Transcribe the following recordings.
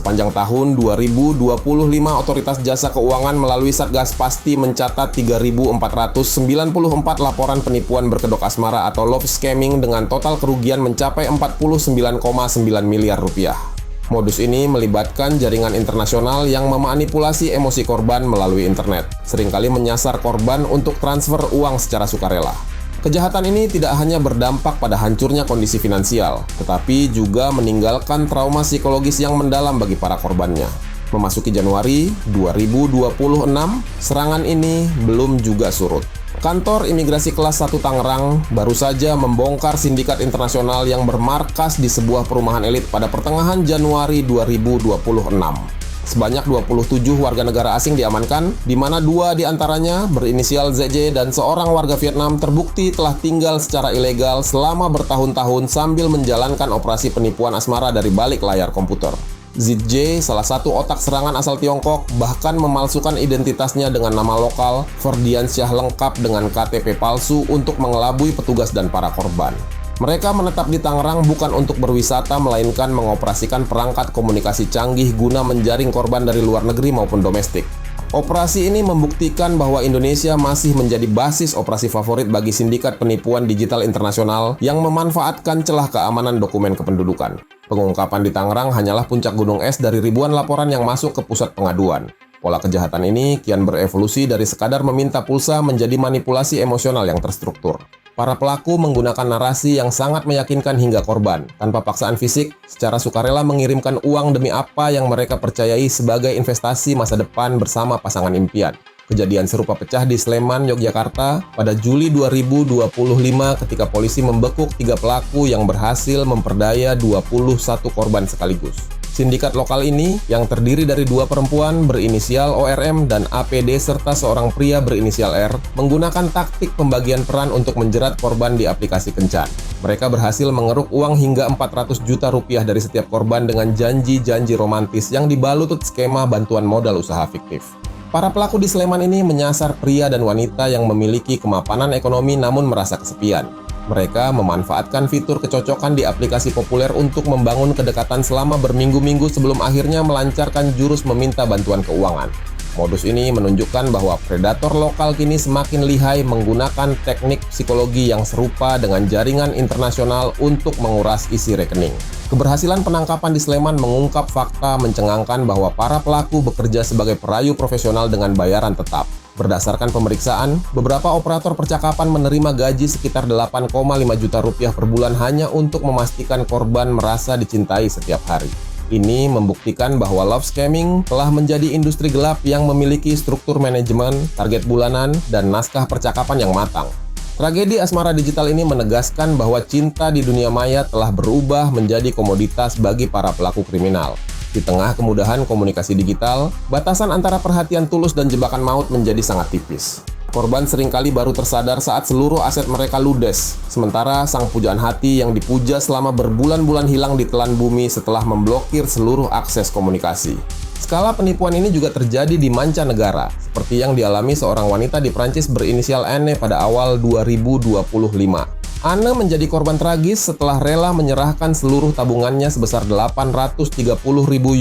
Sepanjang tahun 2025, Otoritas Jasa Keuangan melalui Satgas Pasti mencatat 3.494 laporan penipuan berkedok asmara atau love scamming dengan total kerugian mencapai 49,9 miliar rupiah. Modus ini melibatkan jaringan internasional yang memanipulasi emosi korban melalui internet, seringkali menyasar korban untuk transfer uang secara sukarela. Kejahatan ini tidak hanya berdampak pada hancurnya kondisi finansial, tetapi juga meninggalkan trauma psikologis yang mendalam bagi para korbannya. Memasuki Januari 2026, serangan ini belum juga surut. Kantor Imigrasi Kelas 1 Tangerang baru saja membongkar sindikat internasional yang bermarkas di sebuah perumahan elit pada pertengahan Januari 2026. Sebanyak 27 warga negara asing diamankan, di mana 2 diantaranya berinisial ZJ dan seorang warga Vietnam terbukti telah tinggal secara ilegal selama bertahun-tahun sambil menjalankan operasi penipuan asmara dari balik layar komputer. ZJ, salah satu otak serangan asal Tiongkok, bahkan memalsukan identitasnya dengan nama lokal, Ferdiansyah lengkap dengan KTP palsu untuk mengelabui petugas dan para korban. Mereka menetap di Tangerang bukan untuk berwisata, melainkan mengoperasikan perangkat komunikasi canggih guna menjaring korban dari luar negeri maupun domestik. Operasi ini membuktikan bahwa Indonesia masih menjadi basis operasi favorit bagi sindikat penipuan digital internasional yang memanfaatkan celah keamanan dokumen kependudukan. Pengungkapan di Tangerang hanyalah puncak gunung es dari ribuan laporan yang masuk ke pusat pengaduan. Pola kejahatan ini kian berevolusi dari sekadar meminta pulsa menjadi manipulasi emosional yang terstruktur. Para pelaku menggunakan narasi yang sangat meyakinkan hingga korban, tanpa paksaan fisik, secara sukarela mengirimkan uang demi apa yang mereka percayai sebagai investasi masa depan bersama pasangan impian. Kejadian serupa pecah di Sleman, Yogyakarta pada Juli 2025 ketika polisi membekuk 3 pelaku yang berhasil memperdaya 21 korban sekaligus. Sindikat lokal ini, yang terdiri dari 2 perempuan berinisial ORM dan APD serta seorang pria berinisial R, menggunakan taktik pembagian peran untuk menjerat korban di aplikasi kencan. Mereka berhasil mengeruk uang hingga 400 juta rupiah dari setiap korban dengan janji-janji romantis yang dibalut skema bantuan modal usaha fiktif. Para pelaku di Sleman ini menyasar pria dan wanita yang memiliki kemapanan ekonomi namun merasa kesepian. Mereka memanfaatkan fitur kecocokan di aplikasi populer untuk membangun kedekatan selama berminggu-minggu sebelum akhirnya melancarkan jurus meminta bantuan keuangan. Modus ini menunjukkan bahwa predator lokal kini semakin lihai menggunakan teknik psikologi yang serupa dengan jaringan internasional untuk menguras isi rekening. Keberhasilan penangkapan di Sleman mengungkap fakta mencengangkan bahwa para pelaku bekerja sebagai perayu profesional dengan bayaran tetap. Berdasarkan pemeriksaan, beberapa operator percakapan menerima gaji sekitar 8,5 juta rupiah per bulan hanya untuk memastikan korban merasa dicintai setiap hari. Ini membuktikan bahwa love scamming telah menjadi industri gelap yang memiliki struktur manajemen, target bulanan, dan naskah percakapan yang matang. Tragedi asmara digital ini menegaskan bahwa cinta di dunia maya telah berubah menjadi komoditas bagi para pelaku kriminal. Di tengah kemudahan komunikasi digital, batasan antara perhatian tulus dan jebakan maut menjadi sangat tipis. Korban seringkali baru tersadar saat seluruh aset mereka ludes, sementara sang pujaan hati yang dipuja selama berbulan-bulan hilang ditelan bumi setelah memblokir seluruh akses komunikasi. Skala penipuan ini juga terjadi di mancanegara, seperti yang dialami seorang wanita di Prancis berinisial Anne pada awal 2025. Anne menjadi korban tragis setelah rela menyerahkan seluruh tabungannya sebesar 830.000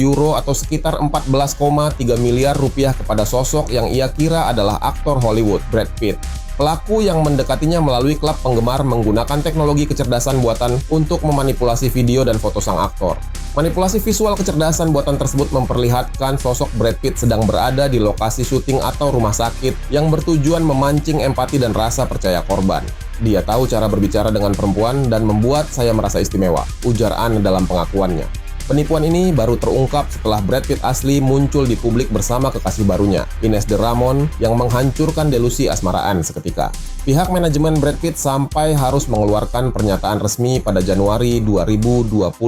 euro atau sekitar 14,3 miliar rupiah kepada sosok yang ia kira adalah aktor Hollywood, Brad Pitt. Pelaku yang mendekatinya melalui klub penggemar menggunakan teknologi kecerdasan buatan untuk memanipulasi video dan foto sang aktor. Manipulasi visual kecerdasan buatan tersebut memperlihatkan sosok Brad Pitt sedang berada di lokasi syuting atau rumah sakit yang bertujuan memancing empati dan rasa percaya korban. Dia tahu cara berbicara dengan perempuan dan membuat saya merasa istimewa, ujar Anne dalam pengakuannya. Penipuan ini baru terungkap setelah Brad Pitt asli muncul di publik bersama kekasih barunya, Ines de Ramon, yang menghancurkan delusi asmaraan seketika. Pihak manajemen Brad Pitt sampai harus mengeluarkan pernyataan resmi pada Januari 2025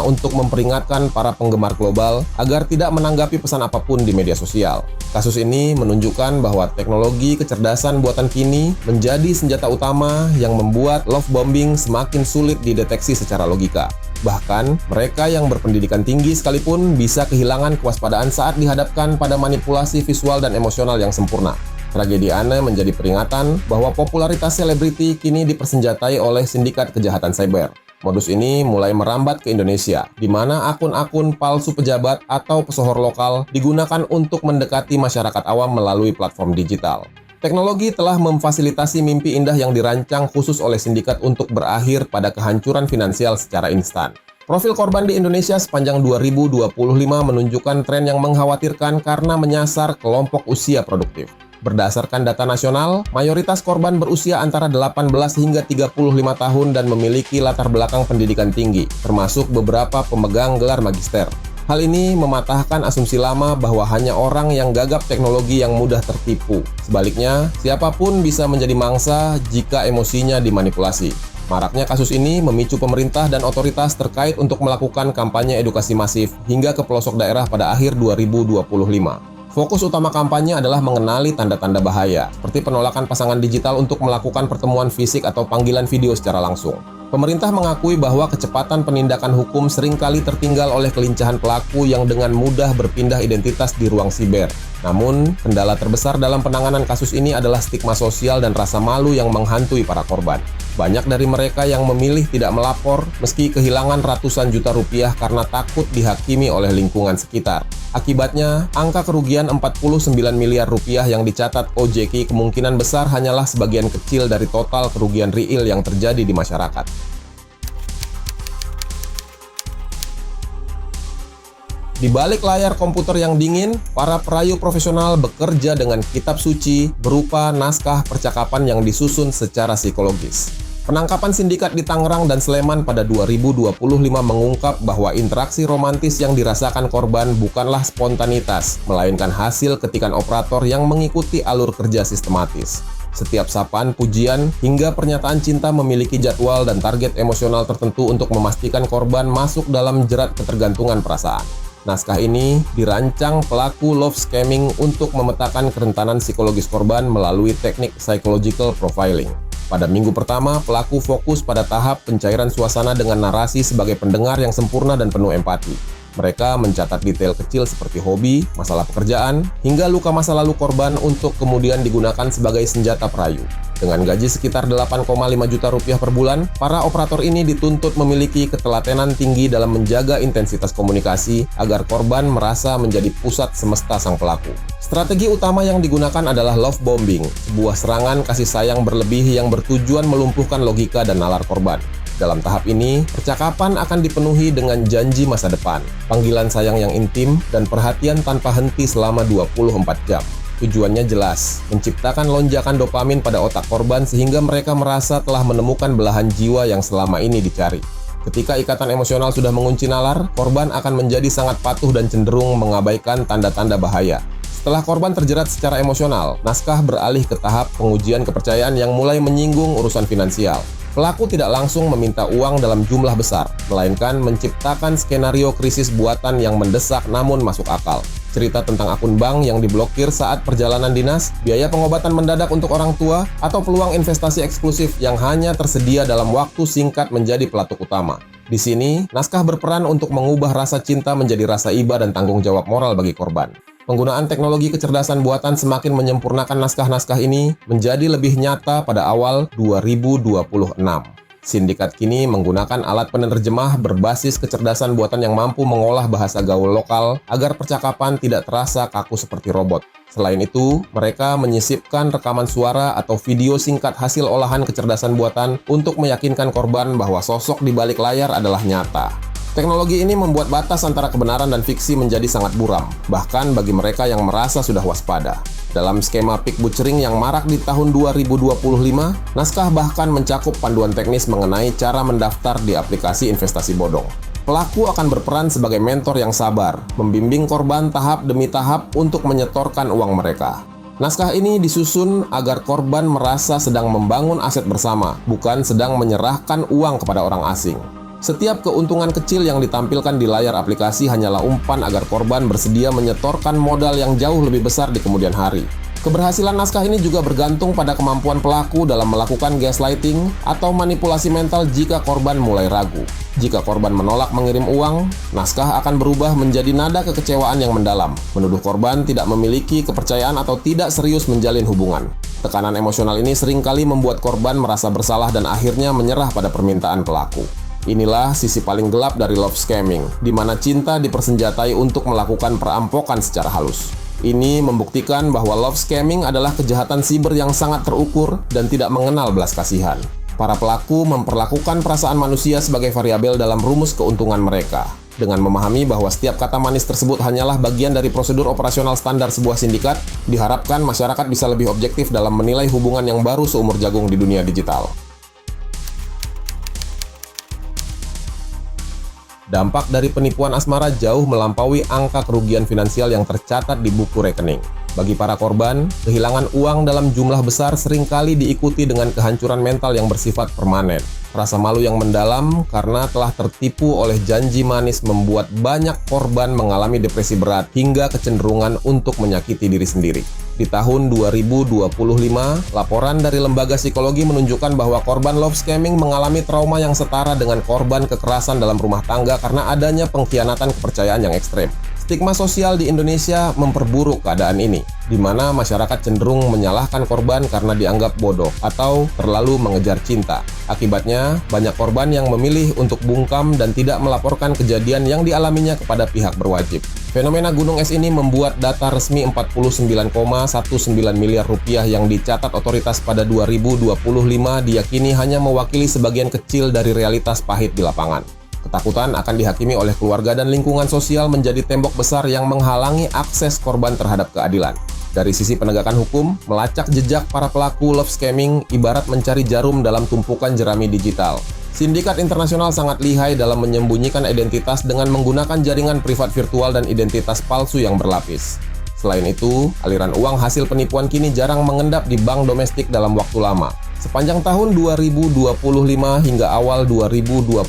untuk memperingatkan para penggemar global agar tidak menanggapi pesan apapun di media sosial. Kasus ini menunjukkan bahwa teknologi kecerdasan buatan kini menjadi senjata utama yang membuat love bombing semakin sulit dideteksi secara logika. Bahkan, mereka yang berpendidikan tinggi sekalipun bisa kehilangan kewaspadaan saat dihadapkan pada manipulasi visual dan emosional yang sempurna. Tragedi Anne menjadi peringatan bahwa popularitas selebriti kini dipersenjatai oleh sindikat kejahatan cyber. Modus ini mulai merambat ke Indonesia, di mana akun-akun palsu pejabat atau pesohor lokal digunakan untuk mendekati masyarakat awam melalui platform digital. Teknologi telah memfasilitasi mimpi indah yang dirancang khusus oleh sindikat untuk berakhir pada kehancuran finansial secara instan. Profil korban di Indonesia sepanjang 2025 menunjukkan tren yang mengkhawatirkan karena menyasar kelompok usia produktif. Berdasarkan data nasional, mayoritas korban berusia antara 18 hingga 35 tahun dan memiliki latar belakang pendidikan tinggi, termasuk beberapa pemegang gelar magister. Hal ini mematahkan asumsi lama bahwa hanya orang yang gagap teknologi yang mudah tertipu. Sebaliknya, siapapun bisa menjadi mangsa jika emosinya dimanipulasi. Maraknya kasus ini memicu pemerintah dan otoritas terkait untuk melakukan kampanye edukasi masif hingga ke pelosok daerah pada akhir 2025. Fokus utama kampanye adalah mengenali tanda-tanda bahaya, seperti penolakan pasangan digital untuk melakukan pertemuan fisik atau panggilan video secara langsung. Pemerintah mengakui bahwa kecepatan penindakan hukum seringkali tertinggal oleh kelincahan pelaku yang dengan mudah berpindah identitas di ruang siber. Namun, kendala terbesar dalam penanganan kasus ini adalah stigma sosial dan rasa malu yang menghantui para korban. Banyak dari mereka yang memilih tidak melapor meski kehilangan ratusan juta rupiah karena takut dihakimi oleh lingkungan sekitar. Akibatnya, angka kerugian 49 miliar rupiah yang dicatat OJK kemungkinan besar hanyalah sebagian kecil dari total kerugian real yang terjadi di masyarakat. Di balik layar komputer yang dingin, para perayu profesional bekerja dengan kitab suci berupa naskah percakapan yang disusun secara psikologis. Penangkapan sindikat di Tangerang dan Sleman pada 2025 mengungkap bahwa interaksi romantis yang dirasakan korban bukanlah spontanitas, melainkan hasil ketikan operator yang mengikuti alur kerja sistematis. Setiap sapaan, pujian, hingga pernyataan cinta memiliki jadwal dan target emosional tertentu untuk memastikan korban masuk dalam jerat ketergantungan perasaan. Naskah ini dirancang pelaku love scamming untuk memetakan kerentanan psikologis korban melalui teknik psychological profiling. Pada minggu pertama, pelaku fokus pada tahap pencairan suasana dengan narasi sebagai pendengar yang sempurna dan penuh empati. Mereka mencatat detail kecil seperti hobi, masalah pekerjaan, hingga luka masa lalu korban untuk kemudian digunakan sebagai senjata perayu. Dengan gaji sekitar 8,5 juta rupiah per bulan, para operator ini dituntut memiliki ketelatenan tinggi dalam menjaga intensitas komunikasi agar korban merasa menjadi pusat semesta sang pelaku. Strategi utama yang digunakan adalah love bombing, sebuah serangan kasih sayang berlebih yang bertujuan melumpuhkan logika dan nalar korban. Dalam tahap ini, percakapan akan dipenuhi dengan janji masa depan, panggilan sayang yang intim, dan perhatian tanpa henti selama 24 jam. Tujuannya jelas, menciptakan lonjakan dopamin pada otak korban sehingga mereka merasa telah menemukan belahan jiwa yang selama ini dicari. Ketika ikatan emosional sudah mengunci nalar, korban akan menjadi sangat patuh dan cenderung mengabaikan tanda-tanda bahaya. Setelah korban terjerat secara emosional, naskah beralih ke tahap pengujian kepercayaan yang mulai menyinggung urusan finansial. Pelaku tidak langsung meminta uang dalam jumlah besar, melainkan menciptakan skenario krisis buatan yang mendesak namun masuk akal. Cerita tentang akun bank yang diblokir saat perjalanan dinas, biaya pengobatan mendadak untuk orang tua, atau peluang investasi eksklusif yang hanya tersedia dalam waktu singkat menjadi pelatuk utama. Di sini, naskah berperan untuk mengubah rasa cinta menjadi rasa iba dan tanggung jawab moral bagi korban. Penggunaan teknologi kecerdasan buatan semakin menyempurnakan naskah-naskah ini menjadi lebih nyata pada awal 2026. Sindikat kini menggunakan alat penerjemah berbasis kecerdasan buatan yang mampu mengolah bahasa gaul lokal agar percakapan tidak terasa kaku seperti robot. Selain itu, mereka menyisipkan rekaman suara atau video singkat hasil olahan kecerdasan buatan untuk meyakinkan korban bahwa sosok di balik layar adalah nyata. Teknologi ini membuat batas antara kebenaran dan fiksi menjadi sangat buram, bahkan bagi mereka yang merasa sudah waspada. Dalam skema pick butchering yang marak di tahun 2025, naskah bahkan mencakup panduan teknis mengenai cara mendaftar di aplikasi investasi bodong. Pelaku akan berperan sebagai mentor yang sabar, membimbing korban tahap demi tahap untuk menyetorkan uang mereka. Naskah ini disusun agar korban merasa sedang membangun aset bersama, bukan sedang menyerahkan uang kepada orang asing. Setiap keuntungan kecil yang ditampilkan di layar aplikasi hanyalah umpan agar korban bersedia menyetorkan modal yang jauh lebih besar di kemudian hari. Keberhasilan naskah ini juga bergantung pada kemampuan pelaku dalam melakukan gaslighting atau manipulasi mental jika korban mulai ragu. Jika korban menolak mengirim uang, naskah akan berubah menjadi nada kekecewaan yang mendalam, menuduh korban tidak memiliki kepercayaan atau tidak serius menjalin hubungan. Tekanan emosional ini seringkali membuat korban merasa bersalah dan akhirnya menyerah pada permintaan pelaku. Inilah sisi paling gelap dari love scamming, di mana cinta dipersenjatai untuk melakukan perampokan secara halus. Ini membuktikan bahwa love scamming adalah kejahatan siber yang sangat terukur dan tidak mengenal belas kasihan. Para pelaku memperlakukan perasaan manusia sebagai variabel dalam rumus keuntungan mereka. Dengan memahami bahwa setiap kata manis tersebut hanyalah bagian dari prosedur operasional standar sebuah sindikat, diharapkan masyarakat bisa lebih objektif dalam menilai hubungan yang baru seumur jagung di dunia digital. Dampak dari penipuan asmara jauh melampaui angka kerugian finansial yang tercatat di buku rekening. Bagi para korban, kehilangan uang dalam jumlah besar seringkali diikuti dengan kehancuran mental yang bersifat permanen. Rasa malu yang mendalam karena telah tertipu oleh janji manis membuat banyak korban mengalami depresi berat hingga kecenderungan untuk menyakiti diri sendiri. Di tahun 2025, laporan dari lembaga psikologi menunjukkan bahwa korban love scamming mengalami trauma yang setara dengan korban kekerasan dalam rumah tangga karena adanya pengkhianatan kepercayaan yang ekstrem. Stigma sosial di Indonesia memperburuk keadaan ini, di mana masyarakat cenderung menyalahkan korban karena dianggap bodoh atau terlalu mengejar cinta. Akibatnya, banyak korban yang memilih untuk bungkam dan tidak melaporkan kejadian yang dialaminya kepada pihak berwajib. Fenomena gunung es ini membuat data resmi 49,19 miliar rupiah yang dicatat otoritas pada 2025 diyakini hanya mewakili sebagian kecil dari realitas pahit di lapangan. Ketakutan akan dihakimi oleh keluarga dan lingkungan sosial menjadi tembok besar yang menghalangi akses korban terhadap keadilan. Dari sisi penegakan hukum, melacak jejak para pelaku love scamming ibarat mencari jarum dalam tumpukan jerami digital. Sindikat internasional sangat lihai dalam menyembunyikan identitas dengan menggunakan jaringan privat virtual dan identitas palsu yang berlapis. Selain itu, aliran uang hasil penipuan kini jarang mengendap di bank domestik dalam waktu lama. Sepanjang tahun 2025 hingga awal 2026,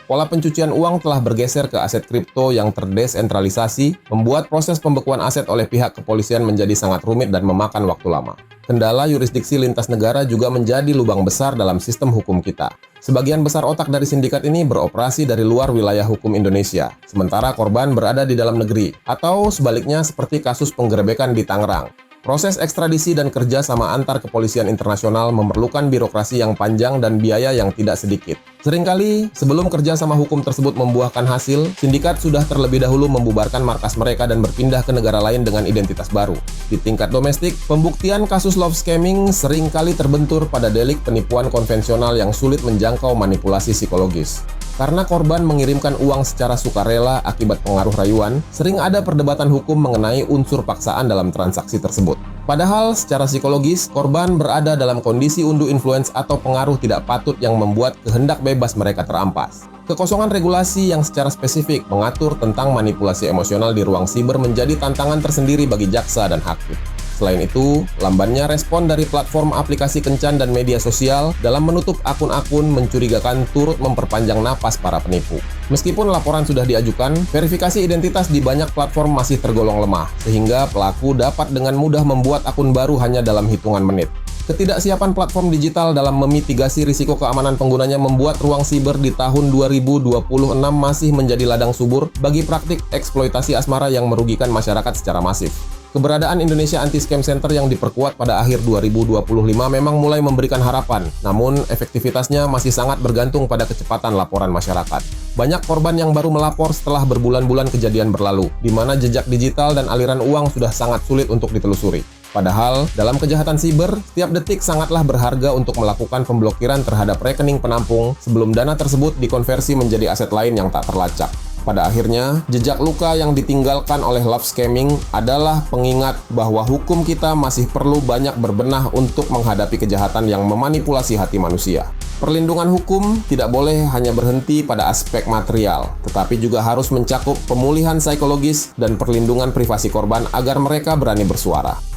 pola pencucian uang telah bergeser ke aset kripto yang terdesentralisasi, membuat proses pembekuan aset oleh pihak kepolisian menjadi sangat rumit dan memakan waktu lama. Kendala yurisdiksi lintas negara juga menjadi lubang besar dalam sistem hukum kita. Sebagian besar otak dari sindikat ini beroperasi dari luar wilayah hukum Indonesia, sementara korban berada di dalam negeri, atau sebaliknya seperti kasus penggerebekan di Tangerang. Proses ekstradisi dan kerja sama antar kepolisian internasional memerlukan birokrasi yang panjang dan biaya yang tidak sedikit. Seringkali, sebelum kerja sama hukum tersebut membuahkan hasil, sindikat sudah terlebih dahulu membubarkan markas mereka dan berpindah ke negara lain dengan identitas baru. Di tingkat domestik, pembuktian kasus love scamming seringkali terbentur pada delik penipuan konvensional yang sulit menjangkau manipulasi psikologis. Karena korban mengirimkan uang secara sukarela akibat pengaruh rayuan, sering ada perdebatan hukum mengenai unsur paksaan dalam transaksi tersebut. Padahal secara psikologis, korban berada dalam kondisi unduh influence atau pengaruh tidak patut yang membuat kehendak bebas mereka terampas. Kekosongan regulasi yang secara spesifik mengatur tentang manipulasi emosional di ruang siber menjadi tantangan tersendiri bagi jaksa dan hakim. Selain itu, lambannya respon dari platform aplikasi kencan dan media sosial dalam menutup akun-akun mencurigakan turut memperpanjang napas para penipu. Meskipun laporan sudah diajukan, verifikasi identitas di banyak platform masih tergolong lemah, sehingga pelaku dapat dengan mudah membuat akun baru hanya dalam hitungan menit. Ketidaksiapan platform digital dalam memitigasi risiko keamanan penggunanya membuat ruang siber di tahun 2026 masih menjadi ladang subur bagi praktik eksploitasi asmara yang merugikan masyarakat secara masif. Keberadaan Indonesia Anti-Scam Center yang diperkuat pada akhir 2025 memang mulai memberikan harapan, namun efektivitasnya masih sangat bergantung pada kecepatan laporan masyarakat. Banyak korban yang baru melapor setelah berbulan-bulan kejadian berlalu, di mana jejak digital dan aliran uang sudah sangat sulit untuk ditelusuri. Padahal, dalam kejahatan siber, setiap detik sangatlah berharga untuk melakukan pemblokiran terhadap rekening penampung sebelum dana tersebut dikonversi menjadi aset lain yang tak terlacak. Pada akhirnya, jejak luka yang ditinggalkan oleh love scamming adalah pengingat bahwa hukum kita masih perlu banyak berbenah untuk menghadapi kejahatan yang memanipulasi hati manusia. Perlindungan hukum tidak boleh hanya berhenti pada aspek material, tetapi juga harus mencakup pemulihan psikologis dan perlindungan privasi korban agar mereka berani bersuara.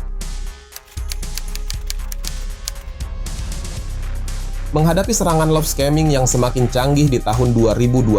Menghadapi serangan love scamming yang semakin canggih di tahun 2026,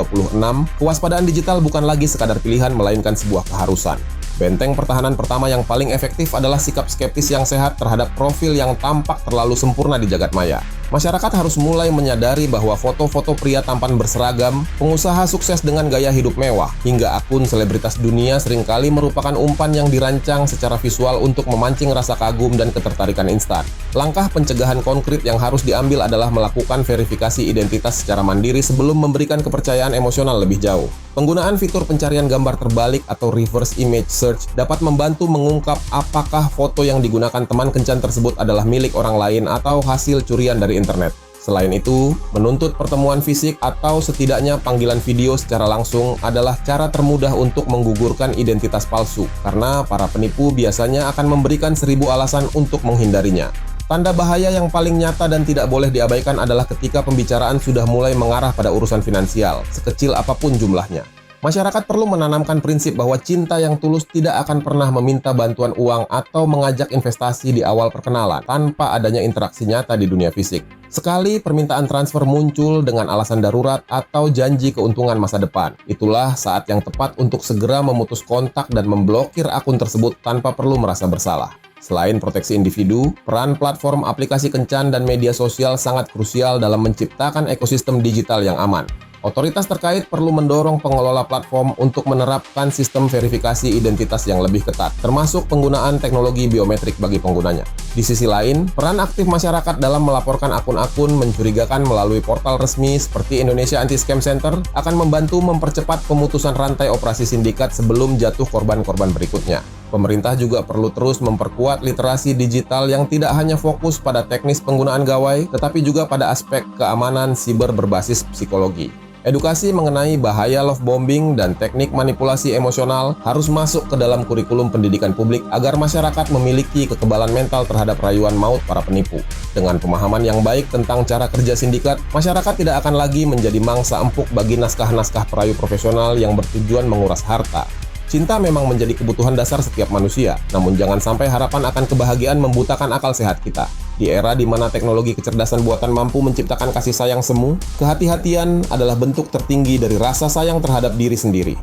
kewaspadaan digital bukan lagi sekadar pilihan melainkan sebuah keharusan. Benteng pertahanan pertama yang paling efektif adalah sikap skeptis yang sehat terhadap profil yang tampak terlalu sempurna di jagat maya. Masyarakat harus mulai menyadari bahwa foto-foto pria tampan berseragam, pengusaha sukses dengan gaya hidup mewah, hingga akun selebritas dunia seringkali merupakan umpan yang dirancang secara visual untuk memancing rasa kagum dan ketertarikan instan. Langkah pencegahan konkret yang harus diambil adalah melakukan verifikasi identitas secara mandiri sebelum memberikan kepercayaan emosional lebih jauh. Penggunaan fitur pencarian gambar terbalik atau reverse image search dapat membantu mengungkap apakah foto yang digunakan teman kencan tersebut adalah milik orang lain atau hasil curian dari internet. Selain itu, menuntut pertemuan fisik atau setidaknya panggilan video secara langsung adalah cara termudah untuk menggugurkan identitas palsu, karena para penipu biasanya akan memberikan 1000 alasan untuk menghindarinya. Tanda bahaya yang paling nyata dan tidak boleh diabaikan adalah ketika pembicaraan sudah mulai mengarah pada urusan finansial, sekecil apapun jumlahnya. Masyarakat perlu menanamkan prinsip bahwa cinta yang tulus tidak akan pernah meminta bantuan uang atau mengajak investasi di awal perkenalan tanpa adanya interaksi nyata di dunia fisik. Sekali permintaan transfer muncul dengan alasan darurat atau janji keuntungan masa depan, itulah saat yang tepat untuk segera memutus kontak dan memblokir akun tersebut tanpa perlu merasa bersalah. Selain proteksi individu, peran platform aplikasi kencan dan media sosial sangat krusial dalam menciptakan ekosistem digital yang aman. Otoritas terkait perlu mendorong pengelola platform untuk menerapkan sistem verifikasi identitas yang lebih ketat, termasuk penggunaan teknologi biometrik bagi penggunanya. Di sisi lain, peran aktif masyarakat dalam melaporkan akun-akun mencurigakan melalui portal resmi seperti Indonesia Anti-Scam Center akan membantu mempercepat pemutusan rantai operasi sindikat sebelum jatuh korban-korban berikutnya. Pemerintah juga perlu terus memperkuat literasi digital yang tidak hanya fokus pada teknis penggunaan gawai, tetapi juga pada aspek keamanan siber berbasis psikologi. Edukasi mengenai bahaya love bombing dan teknik manipulasi emosional harus masuk ke dalam kurikulum pendidikan publik agar masyarakat memiliki kekebalan mental terhadap rayuan maut para penipu. Dengan pemahaman yang baik tentang cara kerja sindikat, masyarakat tidak akan lagi menjadi mangsa empuk bagi naskah-naskah perayu profesional yang bertujuan menguras harta. Cinta memang menjadi kebutuhan dasar setiap manusia, namun jangan sampai harapan akan kebahagiaan membutakan akal sehat kita. Di era di mana teknologi kecerdasan buatan mampu menciptakan kasih sayang semu, kehati-hatian adalah bentuk tertinggi dari rasa sayang terhadap diri sendiri.